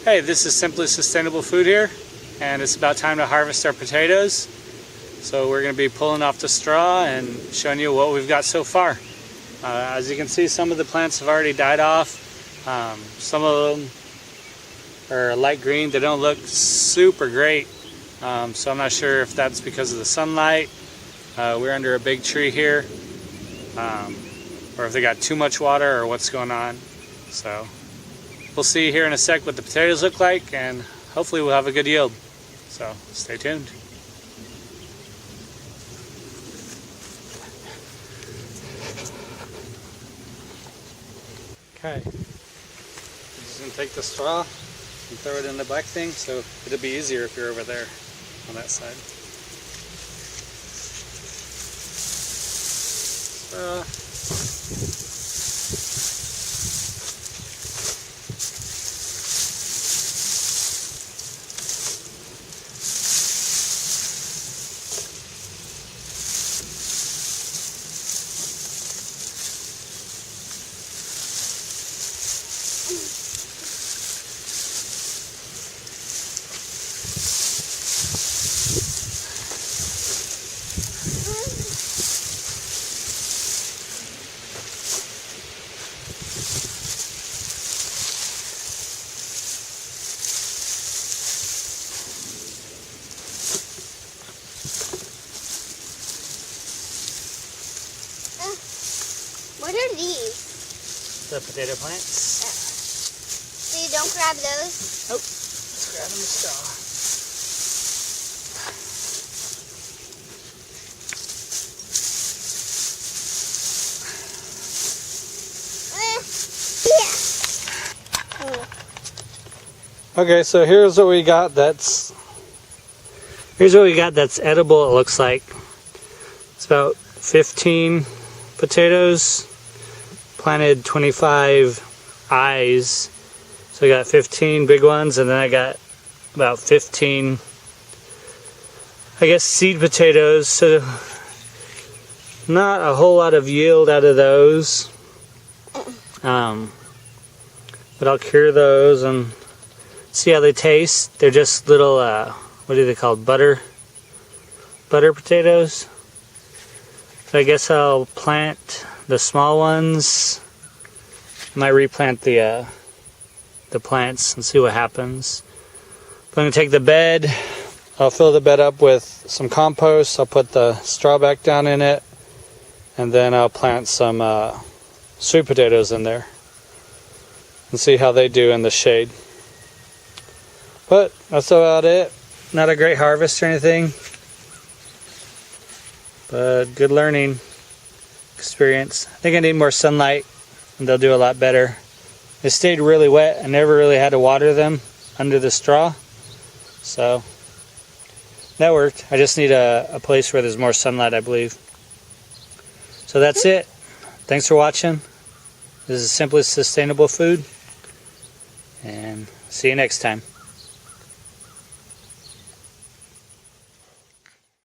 Hey, this is Simply Sustainable Food here, and it's about time to harvest our potatoes. So we're going to be pulling off the straw and showing you what we've got so far. As you can see, some of the plants have already died off. Some of them are light green. They don't look super great, so I'm not sure if that's because of the sunlight. We're under a big tree here, or if they got too much water or what's going on. So we'll see here in a sec what the potatoes look like, and hopefully we'll have a good yield. So stay tuned. Okay, I'm just going to take the straw and throw it in the black thing, so it'll be easier if you're over there on that side. What are these? The potato plants. So you don't grab those? Nope. Just grabbing the straw. Okay, so here's what we got that's edible, it looks like. It's about 15 potatoes, planted 25 eyes. So I got 15 big ones, and then I got about 15, I guess, seed potatoes. So not a whole lot of yield out of those. But I'll cure those and see how they taste. They're just little, what are they called? Butter potatoes. So I guess I'll plant the small ones. I might replant the plants and see what happens. But I'm gonna take the bed. I'll fill the bed up with some compost. I'll put the straw back down in it, and then I'll plant some sweet potatoes in there and see how they do in the shade. But that's about it. Not a great harvest or anything, but good learning experience. I think I need more sunlight and they'll do a lot better. They stayed really wet. I never really had to water them under the straw, so that worked. I just need a place where there's more sunlight, I believe. So that's it. Thanks for watching. This is Simply Sustainable Food, and see you next time.